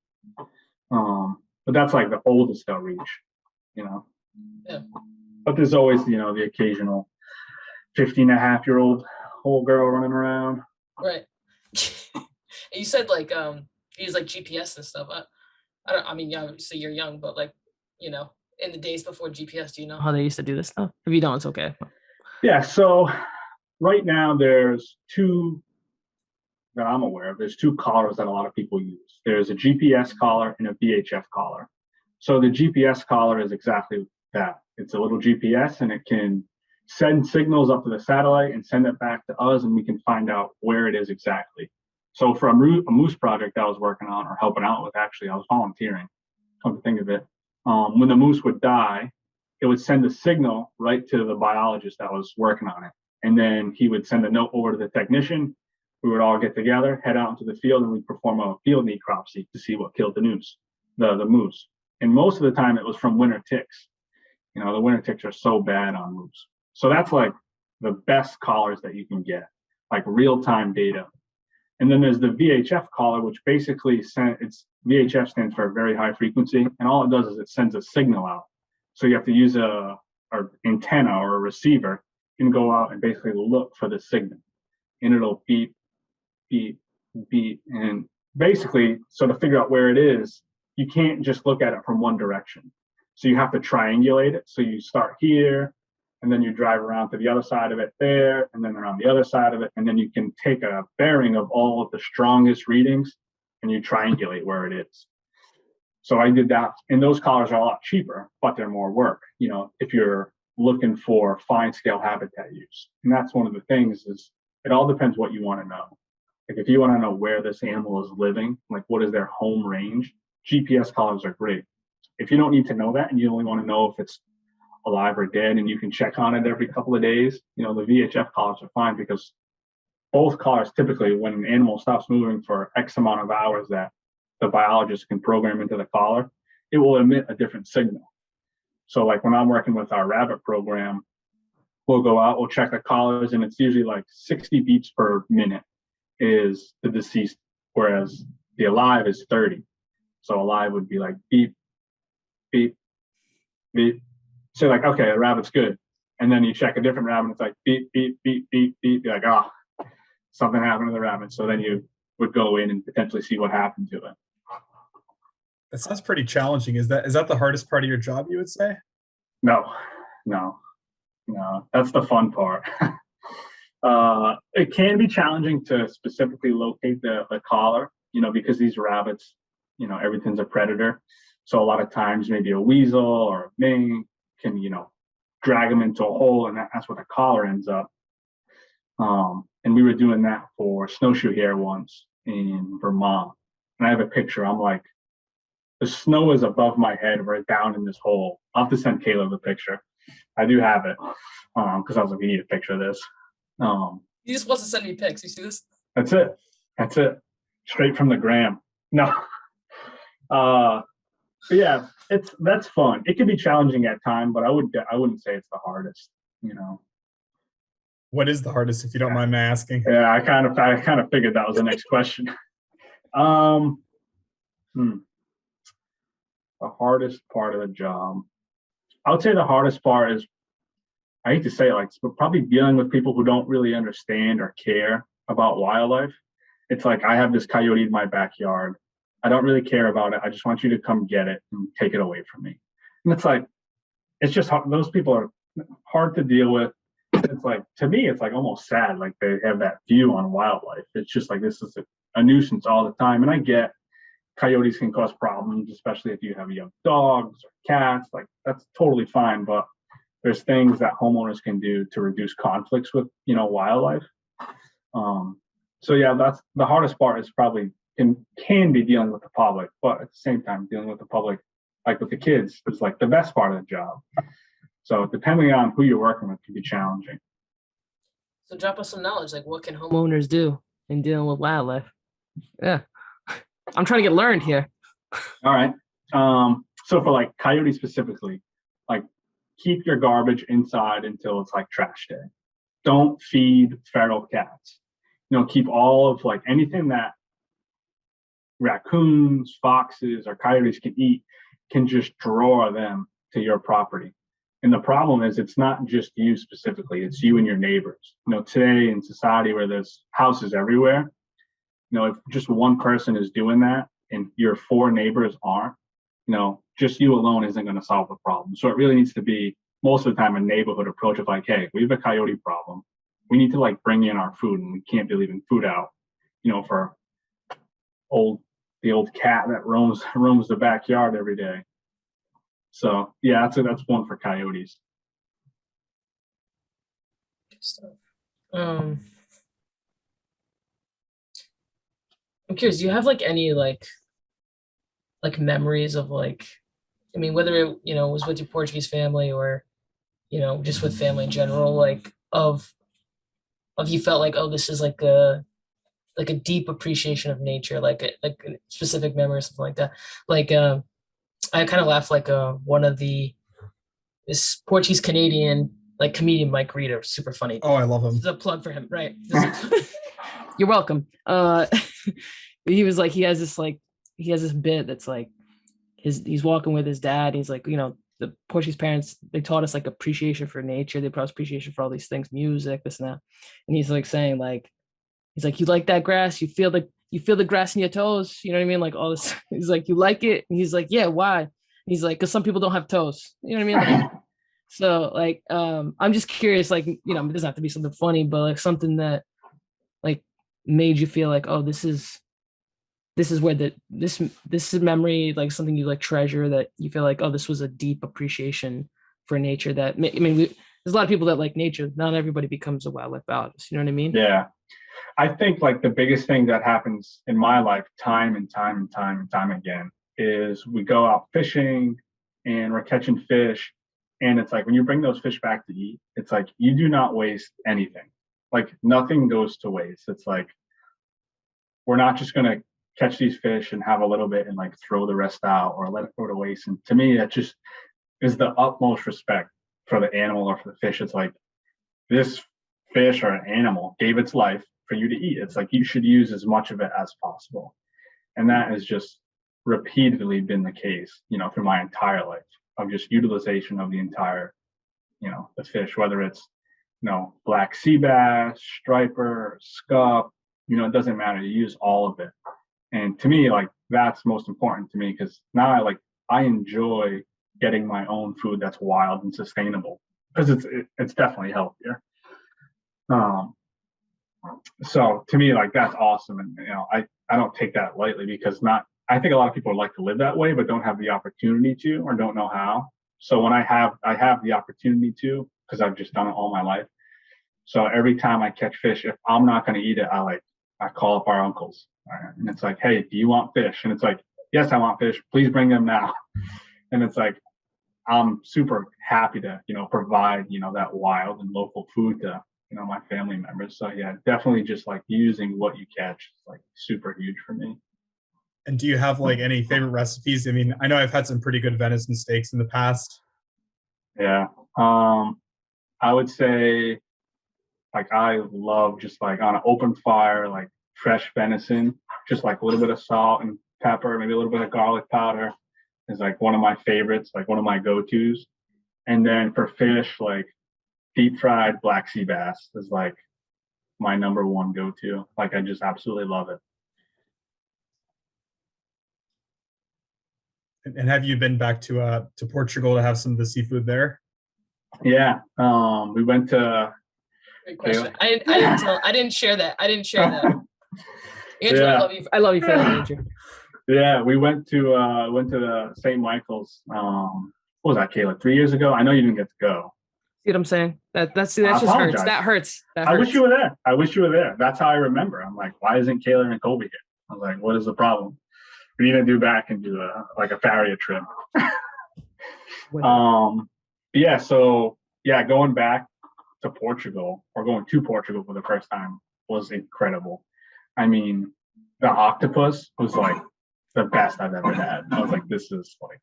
But that's like the oldest they'll reach, you know. Yeah. But there's always, you know, the occasional 15.5-year-old old girl running around. Right. You said like use like GPS and stuff. I mean, yeah, obviously you're young, but like, you know, in the days before GPS, do you know how they used to do this stuff? If you don't, it's okay. Yeah, so right now there's two that I'm aware of. There's two collars that a lot of people use. There's a GPS collar and a VHF collar. So the GPS collar is exactly that. It's a little GPS, and it can send signals up to the satellite and send it back to us, and we can find out where it is exactly. So for a moose project I was working on, or helping out with, actually, I was volunteering, come to think of it. When the moose would die, it would send a signal right to the biologist that was working on it. And then he would send a note over to the technician, we would all get together, head out into the field, and we'd perform a field necropsy to see what killed the moose. And most of the time it was from winter ticks. The winter ticks are so bad on moose. So that's like the best collars that you can get, like real-time data. And then there's the VHF collar, which basically VHF stands for very high frequency, and all it does is it sends a signal out. So you have to use a antenna or a receiver and go out and basically look for the signal, and it'll beep, beep, beep, and basically, so to figure out where it is, you can't just look at it from one direction. So you have to triangulate it. So you start here, and then you drive around to the other side of it there, and then around the other side of it, and then you can take a bearing of all of the strongest readings, and you triangulate where it is. So I did that, and those collars are a lot cheaper, but they're more work, if you're looking for fine scale habitat use. And that's one of the things is it all depends what you want to know. Like if you want to know where this animal is living, like what is their home range, GPS collars are great. If you don't need to know that and you only want to know if it's alive or dead and you can check on it every couple of days, the VHF collars are fine because both collars typically, when an animal stops moving for X amount of hours that the biologist can program into the collar, it will emit a different signal. So like when I'm working with our rabbit program, we'll go out, we'll check the collars, and it's usually like 60 beeps per minute is the deceased, whereas the alive is 30. So alive would be like beep, beep, beep. So like, okay, the rabbit's good. And then you check a different rabbit, it's like beep, beep, beep, beep, beep. You're like, something happened to the rabbit. So then you would go in and potentially see what happened to it. That sounds pretty challenging. Is that the hardest part of your job, you would say? No. That's the fun part. It can be challenging to specifically locate the collar, because these rabbits, everything's a predator. So a lot of times maybe a weasel or a mink can, drag them into a hole, and that's where the collar ends up. And we were doing that for snowshoe hare once in Vermont. And I have a picture. I'm like, the snow is above my head right down in this hole. I'll have to send Caleb the picture. I do have it because I was like, we need a picture of this. He just wants to send me pics. You see this? That's it. Straight from the gram. No. Yeah, that's fun. It can be challenging at times, but I wouldn't say it's the hardest. What is the hardest, if you don't mind me asking? Yeah, I kind of figured that was the next question. The hardest part of the job. I would say the hardest part is, I hate to say it, but probably dealing with people who don't really understand or care about wildlife. It's like, I have this coyote in my backyard. I don't really care about it. I just want you to come get it and take it away from me. And it's like, it's just hard. Those people are hard to deal with. It's like, to me, it's like almost sad. Like they have that view on wildlife. It's just like, this is a nuisance all the time. And I get coyotes can cause problems, especially if you have young dogs or cats. Like that's totally fine. But there's things that homeowners can do to reduce conflicts with, wildlife. So yeah, that's the hardest part is probably can be dealing with the public, but at the same time, dealing with the public, like with the kids, is like the best part of the job. So depending on who you're working with can be challenging. So drop us some knowledge, like what can homeowners do in dealing with wildlife? Yeah. I'm trying to get learned here. All right. So for like coyotes specifically, like keep your garbage inside until it's like trash day. Don't feed feral cats. Keep all of like anything that raccoons, foxes, or coyotes can eat, can just draw them to your property. And the problem is it's not just you specifically, it's you and your neighbors. Today in society where there's houses everywhere, if just one person is doing that and your 4 neighbors aren't, just you alone isn't going to solve the problem. So it really needs to be most of the time a neighborhood approach of like, hey, we have a coyote problem. We need to like bring in our food, and we can't be leaving food out, for the old cat that roams the backyard every day. So yeah, that's one for coyotes. I'm curious, do you have like any like memories of like, I mean, whether it, was with your Portuguese family or, just with family in general, like of you felt like, oh, this is like a like a deep appreciation of nature, like a specific memory or something like that. Like I kind of laugh like one of this Portuguese Canadian like comedian Mike Reeder, super funny. Oh, I love him. This is a plug for him, right? You're welcome. He was like he has this bit that's like he's walking with his dad. He's like, the Portuguese parents, they taught us like appreciation for nature. They taught us appreciation for all these things, music, this and that. And he's like saying like, he's like, you like that grass? You feel the grass in your toes? You know what I mean? Like all this. He's like, you like it? And he's like, yeah, why? And he's like, because some people don't have toes. You know what I mean? Like, so like, I'm just curious, like, it doesn't have to be something funny, but like something that like made you feel like, oh, this is where this is memory, like something you like treasure, that you feel like, oh, this was a deep appreciation for nature. That, I mean, there's a lot of people that like nature. Not everybody becomes a wildlife biologist. You know what I mean? Yeah. I think like the biggest thing that happens in my life time and time again is we go out fishing and we're catching fish. And it's like when you bring those fish back to eat, it's like you do not waste anything. Like nothing goes to waste. It's like we're not just going to catch these fish and have a little bit and like throw the rest out or let it go to waste. And to me, that just is the utmost respect for the animal or for the fish. It's like this fish or an animal gave its life for you to eat. It's like you should use as much of it as possible. And that has just repeatedly been the case, through my entire life, of just utilization of the entire, the fish, whether it's, black sea bass, striper, scup, it doesn't matter. You use all of it. And to me, like that's most important to me, because now I enjoy getting my own food that's wild and sustainable, because it's definitely healthier. So to me, like that's awesome. And I don't take that lightly, because I think a lot of people like to live that way, but don't have the opportunity to, or don't know how. So when I have the opportunity to, because I've just done it all my life. So every time I catch fish, if I'm not going to eat it, I call up our uncles, and it's like, hey, do you want fish? And it's like, yes, I want fish. Please bring them now. And it's like, I'm super happy to, provide, that wild and local food to, my family members. So yeah, definitely just like using what you catch is like super huge for me. And do you have like any favorite recipes? I mean, I know I've had some pretty good venison steaks in the past. Yeah. I would say like I love just like on an open fire, like fresh venison, just like a little bit of salt and pepper, maybe a little bit of garlic powder is like one of my favorites, like one of my go-tos. And then for fish, like deep fried black sea bass is like my number one go-to. Like I just absolutely love it. And have you been back to Portugal to have some of the seafood there? Yeah. We went to. Great question. I didn't share that. Andrew, Yeah. I love you for that, Andrew. Yeah, we went to the St. Michael's. What was that, Kayla? 3 years ago. I know you didn't get to go. See what I'm saying? That just hurts. That hurts. I wish you were there. That's how I remember. I'm like, why isn't Kayla and Colby here? I was like, what is the problem? We need to do back and do a Farrier trip. Yeah. So yeah, going back to Portugal, or going to Portugal for the first time, was incredible. I mean, the octopus was like the best I've ever had. I was like, this is like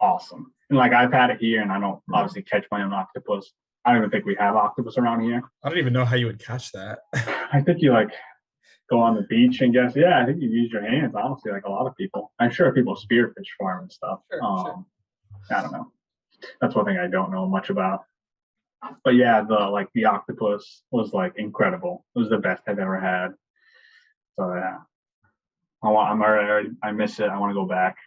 awesome. And like I've had it here, and I don't obviously catch my own octopus. I don't even think we have octopus around here. I don't even know how you would catch that. I think you like go on the beach and guess. Yeah, I think you use your hands, honestly, like a lot of people. I'm sure people spearfish farm and stuff. Sure. I don't know. That's one thing I don't know much about. But yeah, the octopus was like incredible. It was the best I've ever had. So yeah, I miss it. I want to go back.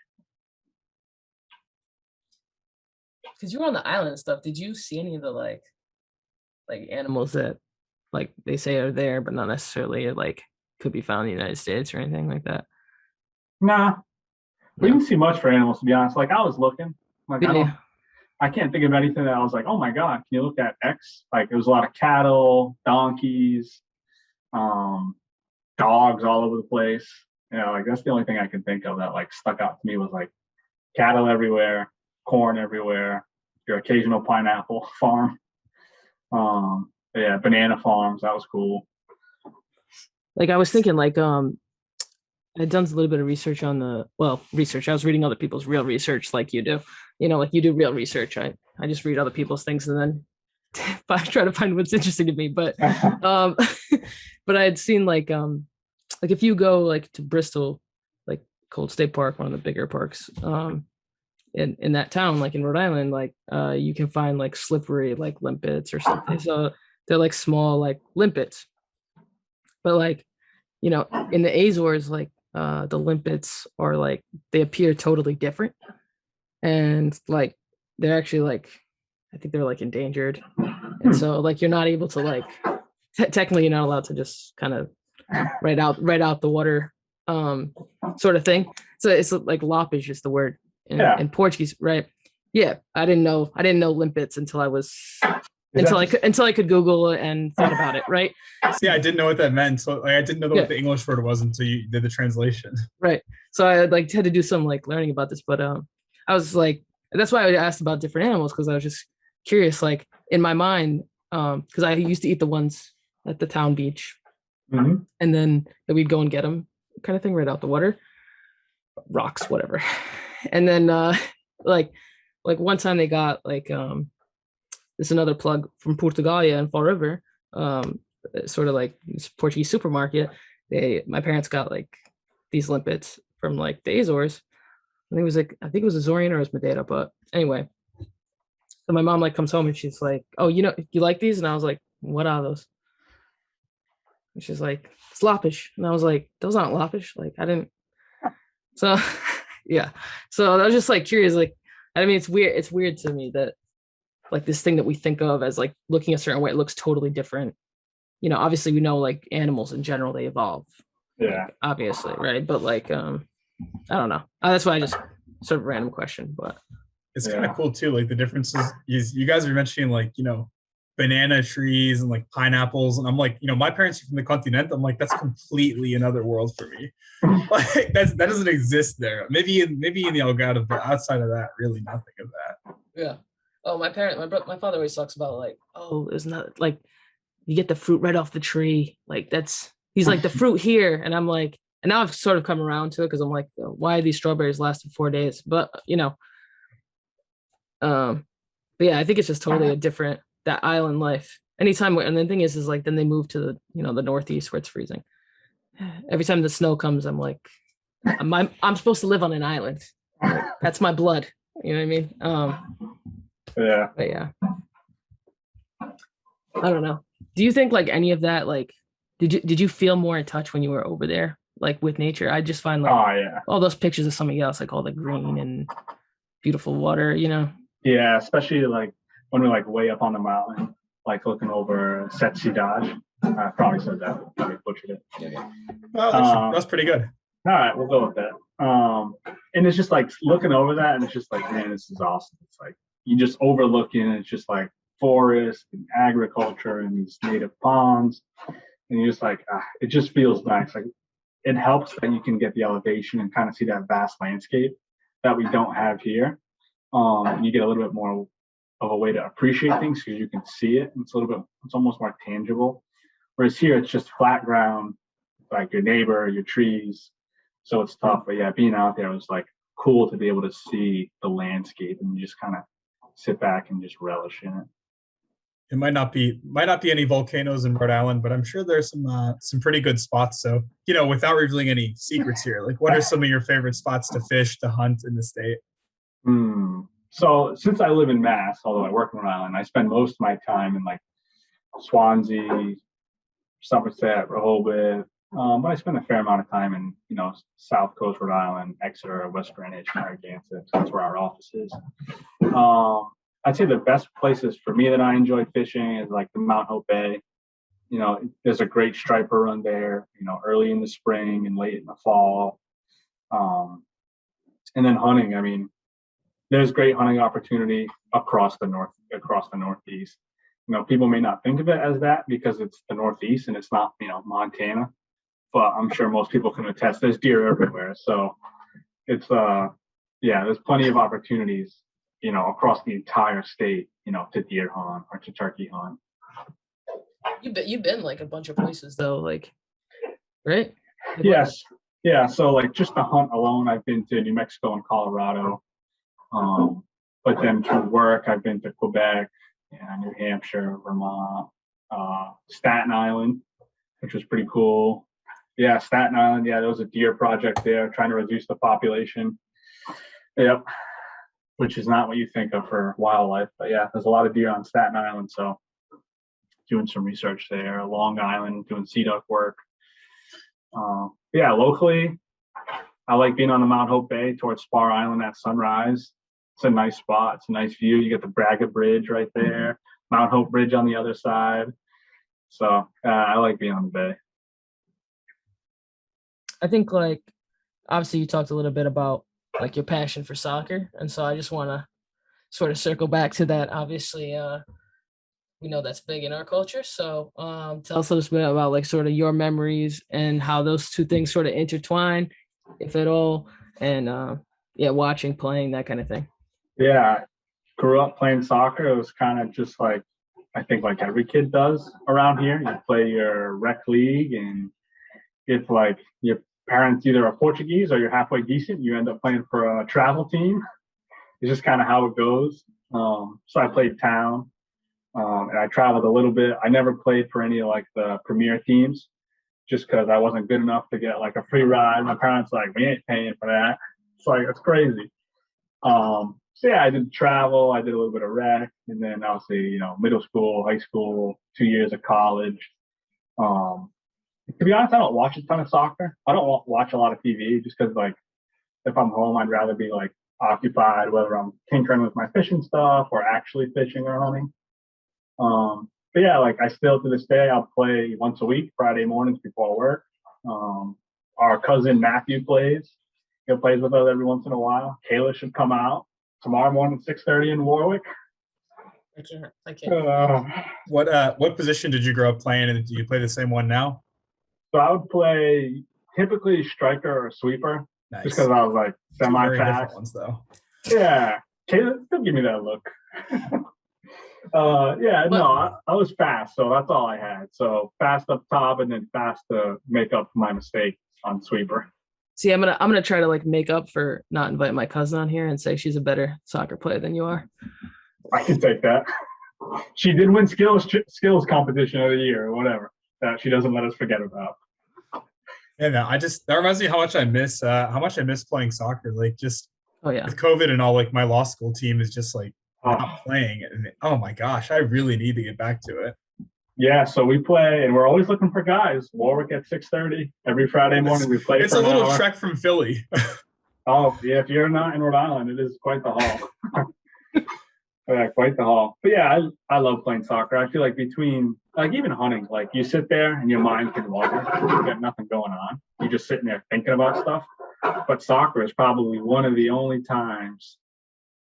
Because you were on the island and stuff. Did you see any of the like animals that like they say are there, but not necessarily like could be found in the United States or anything like that? Nah, we didn't see much for animals, to be honest. Like I was looking, like I can't think of anything that I was like, oh my God, can you look at X? Like there was a lot of cattle, donkeys, dogs all over the place. Like that's the only thing I can think of that like stuck out to me was like cattle everywhere, corn everywhere, your occasional pineapple farm. Yeah, banana farms, that was cool. like I was thinking like I'd done a little bit of research on research. I was reading other people's real research like you do. Like you do real research. I just read other people's things and then I try to find what's interesting to me. But but I had seen like if you go like to Bristol, like Cold State Park, one of the bigger parks, in that town, like in Rhode Island, like you can find like slippery like limpets or something. So they're like small like limpets. But like, in the Azores, like the limpets are like they appear totally different. And like they're actually like I think they're like endangered. And so like you're not able to like technically you're not allowed to just kind of right out the water sort of thing. So it's like loppage is the word in Portuguese, right? Yeah, I didn't know limpets until I could Google and thought about it, right? See, I didn't know what that meant. So like, I didn't know what the English word was until you did the translation. Right. So I like had to do some like learning about this, but I was like, that's why I asked about different animals because I was just curious, like in my mind, because I used to eat the ones at the town beach, and then we'd go and get them, kind of thing, right out the water, rocks, whatever, and then like one time they got like this is another plug from Portugal in Fall River, sort of like this Portuguese supermarket. My parents got like these limpets from like the Azores. I think it was Azorian or it was Madeira, but anyway. So my mom like comes home and she's like, "Oh, you like these?" And I was like, "What are those?" And she's like, "It's loppish." And I was like, "Those aren't loppish." Like I didn't. So yeah. So I was just like curious. Like I mean, it's weird. It's weird to me that like this thing that we think of as like looking a certain way, it looks totally different. Obviously we know like animals in general they evolve. Yeah. Like, obviously, right? But like I don't know. That's why I just sort of random question, but it's kind of cool too. Like the differences is you guys are mentioning like, banana trees and like pineapples. And I'm like, my parents are from the continent. I'm like, that's completely another world for me. Like that doesn't exist there. Maybe in the Algarve, but outside of that, really nothing of that. Yeah. Oh, my father always talks about like, oh, it's not like you get the fruit right off the tree. Like he's like the fruit here. And I'm like, and now I've sort of come around to it because I'm like, why are these strawberries lasting 4 days? But but yeah, I think it's just totally a different that island life. Anytime, and the thing is like then they move to the the Northeast where it's freezing. Every time the snow comes, I'm like, I'm supposed to live on an island. Like, that's my blood. You know what I mean? Yeah. But yeah, I don't know. Do you think like any of that like did you feel more in touch when you were over there like with nature? I just find like all those pictures of something else, like all the green and beautiful water, Yeah, especially like when we're like way up on the mountain, like looking over Set Cidade. I probably said that. Probably butchered it. Yeah. Oh, that's pretty good. All right, we'll go with that. And it's just like looking over that, and it's just like, man, this is awesome. It's like you just overlooking, and it's just like forest and agriculture and these native ponds, and you're just like, it just feels nice. Like it helps that you can get the elevation and kind of see that vast landscape that we don't have here. You get a little bit more of a way to appreciate things because you can see it. And it's almost more tangible. Whereas here, it's just flat ground, like your neighbor, your trees. So it's tough. But yeah, being out there was like cool to be able to see the landscape and you just kind of sit back and just relish in it. It might not be any volcanoes in Rhode Island, but I'm sure there's some pretty good spots. So, without revealing any secrets here, like what are some of your favorite spots to fish, to hunt in the state? So since I live in Mass, although I work in Rhode Island, I spend most of my time in like Swansea, Somerset, Rhode, but I spend a fair amount of time in, South Coast Rhode Island, Exeter, West Greenwich, Narragansett. That's where our office is. I'd say the best places for me that I enjoy fishing is like the Mount Hope Bay. There's a great striper run there, early in the spring and late in the fall. And then hunting, I mean, there's great hunting opportunity across the Northeast. People may not think of it as that because it's the Northeast and it's not, Montana, but I'm sure most people can attest there's deer everywhere. So it's, there's plenty of opportunities, across the entire state, to deer hunt or to turkey hunt. You've been like a bunch of places though, like right? Yes. Yeah. So like just the hunt alone, I've been to New Mexico and Colorado. But then through work, I've been to Quebec, New Hampshire, Vermont, Staten Island, which was pretty cool. Yeah, Staten Island. Yeah, there was a deer project there trying to reduce the population. Yep. Which is not what you think of for wildlife. But yeah, there's a lot of deer on Staten Island. So doing some research there. Long Island, doing sea duck work. Yeah, locally, I like being on the Mount Hope Bay towards Spar Island at sunrise. It's a nice spot. It's a nice view. You get the Braga Bridge right there, Mount Hope Bridge on the other side. So I like being on the bay. I think like obviously you talked a little bit about like your passion for soccer, and so I just want to sort of circle back to that. Obviously, we know that's big in our culture. So tell us a little bit about like sort of your memories and how those two things sort of intertwine, if at all, and watching, playing, that kind of thing. Yeah, grew up playing soccer. It was kind of just like, I think like every kid does around here. You play your rec league, and if like your parents either are Portuguese or you're halfway decent, you end up playing for a travel team. It's just kind of how it goes. So I played town, and I traveled a little bit. I never played for any of like the premier teams, just because I wasn't good enough to get like a free ride. My parents like, we ain't paying for that. It's like, it's crazy. So yeah, I did travel. I did a little bit of rec, and then obviously, middle school, high school, 2 years of college. To be honest, I don't watch a ton of soccer. I don't watch a lot of TV just because, like, if I'm home, I'd rather be like occupied, whether I'm tinkering with my fishing stuff or actually fishing or hunting. But yeah, like I still to this day, I'll play once a week, Friday mornings before work. Our cousin Matthew plays. He plays with us every once in a while. Kayla should come out tomorrow morning, 6:30 in Warwick. I can't. What position did you grow up playing, and do you play the same one now? So I would play typically striker or sweeper, Nice. just because I was like Very different semi-fast. ones, though. Yeah, Kayla, still give me that look. I was fast, so that's all I had. So fast up top, and then fast to make up for my mistake on sweeper. See, I'm gonna try to like make up for not inviting my cousin on here and say she's a better soccer player than you are. I can take that. She did win skills competition of the year or whatever that she doesn't let us forget about. Yeah, no, that reminds me how much I miss playing soccer. Like just with COVID and all, like my law school team is just like not playing. And oh my gosh, I really need to get back to it. Yeah, so we play, and we're always looking for guys. Warwick at 6:30 every Friday morning. We play. It's a little trek from Philly. Oh yeah, if you're not in Rhode Island, it is quite the haul. Yeah, quite the haul. But yeah, I love playing soccer. I feel like between like even hunting, like you sit there and your mind can wander. You got nothing going on. You're just sitting there thinking about stuff. But soccer is probably one of the only times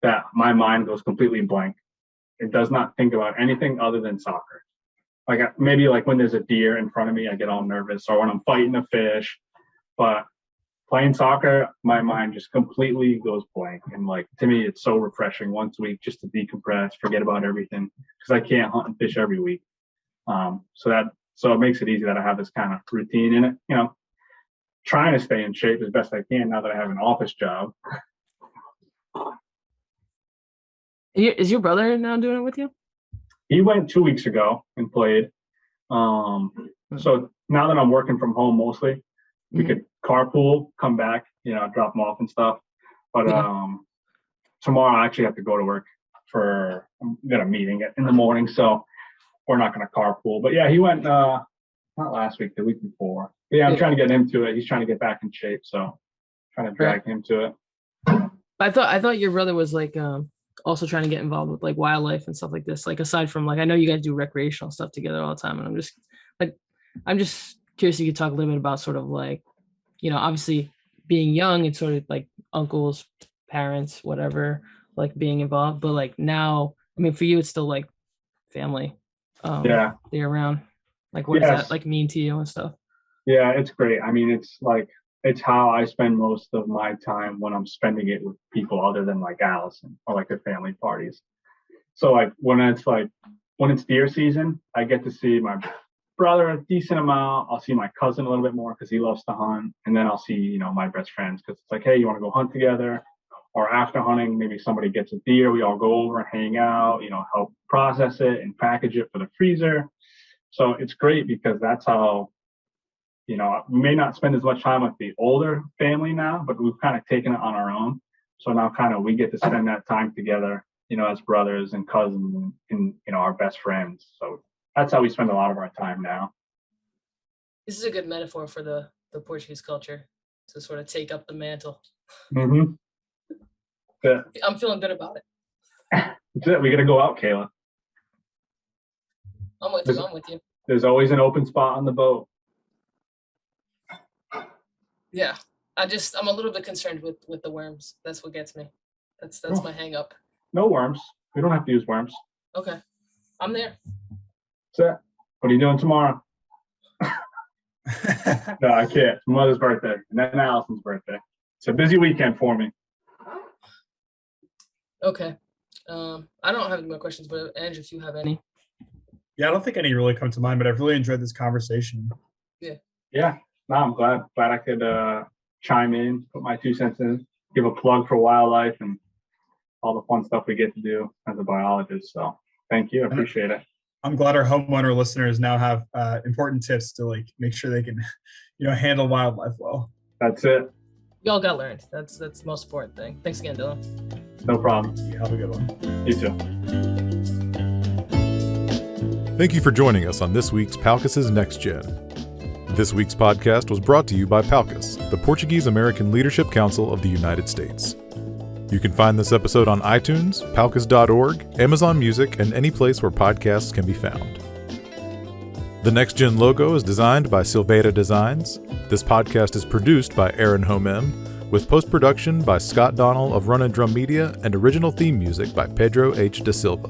that my mind goes completely blank. It does not think about anything other than soccer. Like maybe like when there's a deer in front of me, I get all nervous, or when I'm fighting a fish. But playing soccer, my mind just completely goes blank. And like to me, it's so refreshing once a week just to decompress, forget about everything, because I can't hunt and fish every week. So it makes it easy that I have this kind of routine in it. Trying to stay in shape as best I can now that I have an office job. Is your brother now doing it with you? He went 2 weeks ago and played. So now that I'm working from home mostly, we could carpool, come back, drop him off and stuff. But tomorrow I actually have to go to work I'm got a meeting in the morning, so we're not going to carpool. But yeah, he went not last week, the week before. But yeah, I'm trying to get him to it. He's trying to get back in shape, so trying to drag him to it. I thought your brother was like also trying to get involved with like wildlife and stuff like this. Like aside from like I know you guys do recreational stuff together all the time, and I'm just curious if you could talk a little bit about sort of like, obviously being young and sort of like uncles, parents, whatever, like being involved, but like now, I mean, for you, it's still like family. They're around. Like, what does that like mean to you and stuff? Yeah, it's great. I mean, it's how I spend most of my time when I'm spending it with people other than like Allison or like the family parties. So like when it's deer season, I get to see my brother a decent amount. I'll see my cousin a little bit more because he loves to hunt. And then I'll see, my best friends because it's like, hey, you want to go hunt together? Or after hunting, maybe somebody gets a deer. We all go over and hang out, help process it and package it for the freezer. So it's great because that's how, we may not spend as much time with the older family now, but we've kind of taken it on our own. So now kind of we get to spend that time together, as brothers and cousins and our best friends. So that's how we spend a lot of our time now. This is a good metaphor for the Portuguese culture to sort of take up the mantle. Mm-hmm. I'm feeling good about it. That's it. We got to go out, Kayla. I'm with you. There's always an open spot on the boat. Yeah. I'm a little bit concerned with the worms. That's what gets me. That's my hang up. No worms. We don't have to use worms. Okay. I'm there. That's it. What are you doing tomorrow? No, I can't. It's mother's birthday. And then Allison's birthday. It's a busy weekend for me. Okay. I don't have any more questions, but Andrew, if you have any. Yeah, I don't think any really come to mind, but I've really enjoyed this conversation. Yeah. No, I'm glad I could chime in, put my 2 cents in, give a plug for wildlife and all the fun stuff we get to do as a biologist. So thank you. I appreciate it. I'm glad our homeowner listeners now have important tips to make sure they can, handle wildlife well. That's it. We all got learned. That's the most important thing. Thanks again, Dylan. No problem. You have a good one. You too. Thank you for joining us on this week's Palcus's NextGen. This week's podcast was brought to you by Palcus, the Portuguese American Leadership Council of the United States. You can find this episode on iTunes, palcus.org, Amazon Music, and any place where podcasts can be found. The NextGen logo is designed by Silveira Designs. This podcast is produced by Aaron Homem, with post-production by Scott Donnell of Run and Drum Media and original theme music by Pedro H. Da Silva.